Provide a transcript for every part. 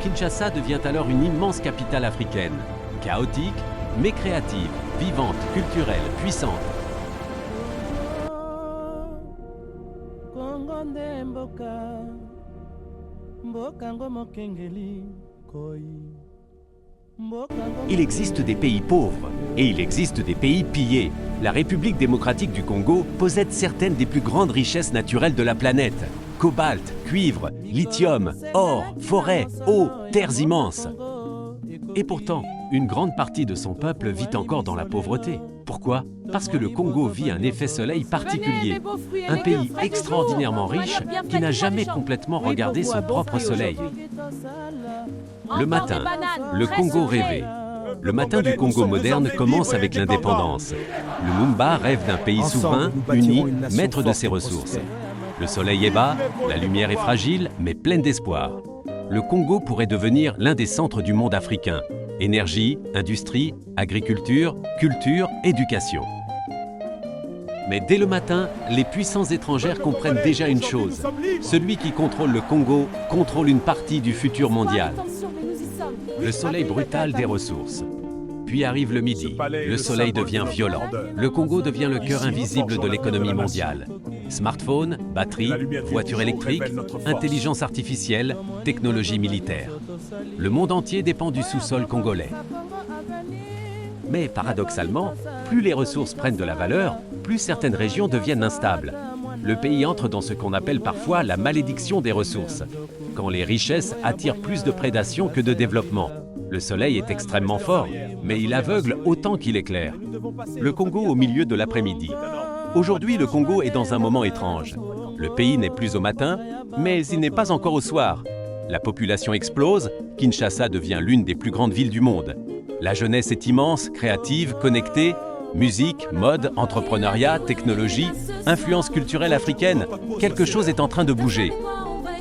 Kinshasa devient alors une immense capitale africaine, chaotique, mais créative, vivante, culturelle, puissante. Il existe des pays pauvres et il existe des pays pillés. La République démocratique du Congo possède certaines des plus grandes richesses naturelles de la planète. Cobalt, cuivre, lithium, or, forêt, eau, terres immenses. Et pourtant, une grande partie de son peuple vit encore dans la pauvreté. Pourquoi? Parce que le Congo vit un effet soleil particulier. Un pays extraordinairement riche qui n'a jamais complètement regardé son propre soleil. Le matin, le Congo rêvé. Le matin du Congo moderne commence avec l'indépendance. Le Lumumba rêve d'un pays souverain, uni, maître de ses ressources. Le soleil est bas, la lumière est fragile, mais pleine d'espoir. Le Congo pourrait devenir l'un des centres du monde africain. Énergie, industrie, agriculture, culture, éducation. Mais dès le matin, les puissances étrangères comprennent déjà une chose. Celui qui contrôle le Congo contrôle une partie du futur mondial. Le soleil brutal des ressources. Puis arrive le midi. Le soleil devient violent. Le Congo devient le cœur invisible de l'économie mondiale. Smartphones, batteries, voitures électriques, intelligence artificielle, technologie militaire. Le monde entier dépend du sous-sol congolais. Mais paradoxalement, plus les ressources prennent de la valeur, plus certaines régions deviennent instables. Le pays entre dans ce qu'on appelle parfois la malédiction des ressources, quand les richesses attirent plus de prédation que de développement. Le soleil est extrêmement fort, mais il aveugle autant qu'il éclaire. Le Congo au milieu de l'après-midi. Aujourd'hui, le Congo est dans un moment étrange. Le pays n'est plus au matin, mais il n'est pas encore au soir. La population explose, Kinshasa devient l'une des plus grandes villes du monde. La jeunesse est immense, créative, connectée. Musique, mode, entrepreneuriat, technologie, influence culturelle africaine, quelque chose est en train de bouger.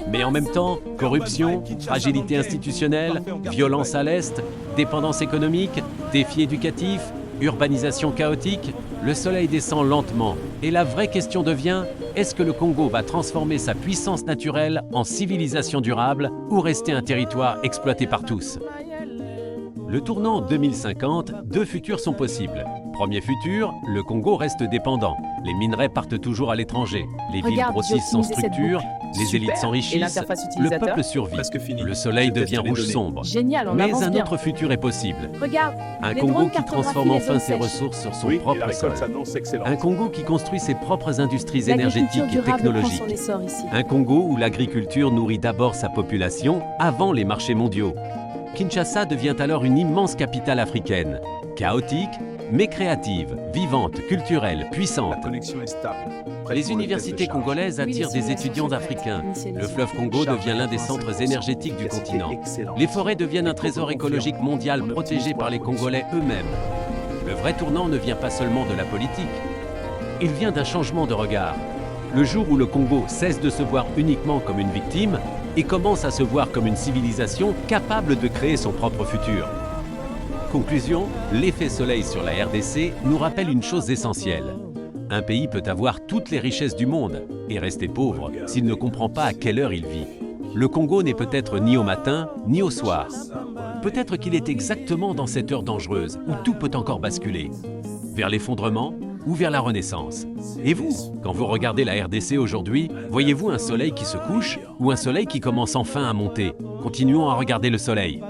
Mais en même temps, corruption, fragilité institutionnelle, violence à l'Est, dépendance économique, défis éducatifs, urbanisation chaotique, le soleil descend lentement. Et la vraie question devient, est-ce que le Congo va transformer sa puissance naturelle en civilisation durable ou rester un territoire exploité par tous? Le tournant 2050, deux futurs sont possibles. Premier futur, le Congo reste dépendant. Les minerais partent toujours à l'étranger. Les villes grossissent sans structure, les élites s'enrichissent, le peuple survit. Le soleil devient rouge sombre. Mais un autre futur est possible. Un Congo qui transforme enfin ses ressources sur son propre sol. Un Congo qui construit ses propres industries énergétiques et technologiques. Un Congo où l'agriculture nourrit d'abord sa population avant les marchés mondiaux. Kinshasa devient alors une immense capitale africaine, chaotique, mais créative, vivante, culturelle, puissante. Les universités congolaises attirent des étudiants africains. Le fleuve Congo devient l'un des centres énergétiques du continent. Les forêts deviennent un trésor écologique mondial protégé par les Congolais eux-mêmes. Le vrai tournant ne vient pas seulement de la politique. Il vient d'un changement de regard. Le jour où le Congo cesse de se voir uniquement comme une victime et commence à se voir comme une civilisation capable de créer son propre futur. Conclusion, l'effet soleil sur la RDC nous rappelle une chose essentielle. Un pays peut avoir toutes les richesses du monde et rester pauvre s'il ne comprend pas à quelle heure il vit. Le Congo n'est peut-être ni au matin, ni au soir. Peut-être qu'il est exactement dans cette heure dangereuse où tout peut encore basculer. Vers l'effondrement ou vers la renaissance. Et vous, quand vous regardez la RDC aujourd'hui, voyez-vous un soleil qui se couche ou un soleil qui commence enfin à monter? Continuons à regarder le soleil.